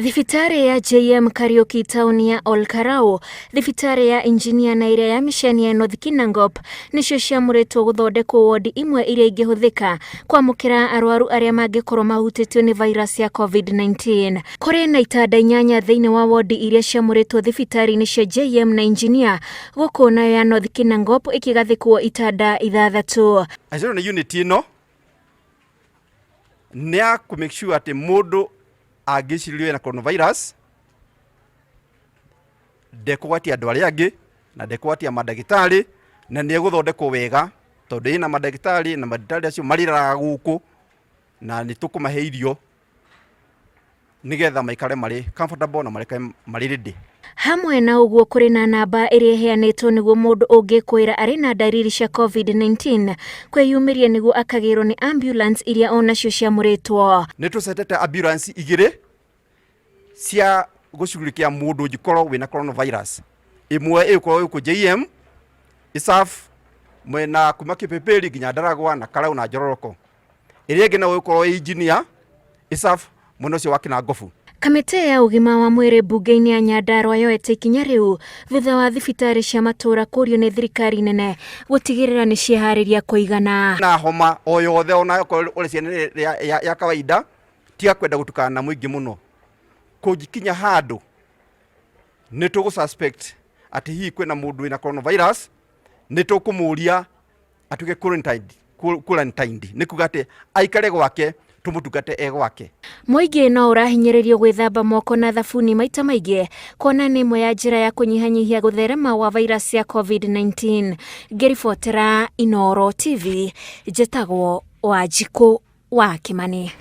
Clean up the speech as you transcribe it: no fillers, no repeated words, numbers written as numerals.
Thibitari ya JM Kariuki tauni ya Olkarau, thibitari ya injinia na iria ya miceni ya North Kinangop nicio ciamuritwo guthondekwo wondi imwe iria ingihuthika kwamukira arwaru aria mangikorwo mahutitio ni virus ya COVID-19. Kuri na itanda 8 thiini wa wondi iria ciamuritwo thibitari-ini cia JM na injinia guku na ya North Kinangop ikigathikwo itanda 6. Acero ni unit ino nia ku make sure ati mundu agiciriwe na coronavirus ndekugwatia andu aria angi na ndekugwatia madagitari na ni guthondekwo wega tondu ina madagitari na madagitari acio mariraga guku na ni tukumahe irio nigetha maikare mari comfortable na mari ready. Hamwe na uguo kuri na namba iria iheanitwo niguo mundu ungikwira ari na ndariri cia COVID-19 kweyumiria niguo akagirwo ni ambulance iria onacio ciamuritwo. Ni tucetete ambulance igire cia gucugurikia mundu ungikorwo wina coronavirus. Imwe ikorwo ku JM isaf mwena kuma Kipeperi nginya Ndaragwa na Karau na Njororoko. Iria ingi na ikorwo engineer isaf muno cio wa Kinangop. Kamite ya ugima wa mwiri bunge-ini ya Nyandarua yoete ikinya riu thutha wa thibitari cia matura kurio ni thirikari nene gutigirira ni ciehariria kuigana. Na homa o yothe ona uri ciana ya kawaida tiga kwenda gutukana na mwingi muno kugikinya handu ni tugu suspect ati hii kwena mundu wina coronavirus ni tukumuria atuge quarantined ni kugate aikare gwake tumutugate egwake. Muingi no urahinyiririo gwithamba moko na thabuni maita maingi kona ni imwe ya njira ya kunyihanyihia gutherema wa virus ya COVID-19. Ngiribotera Inoro TV, jetagwo Wanjiku wa Kimani.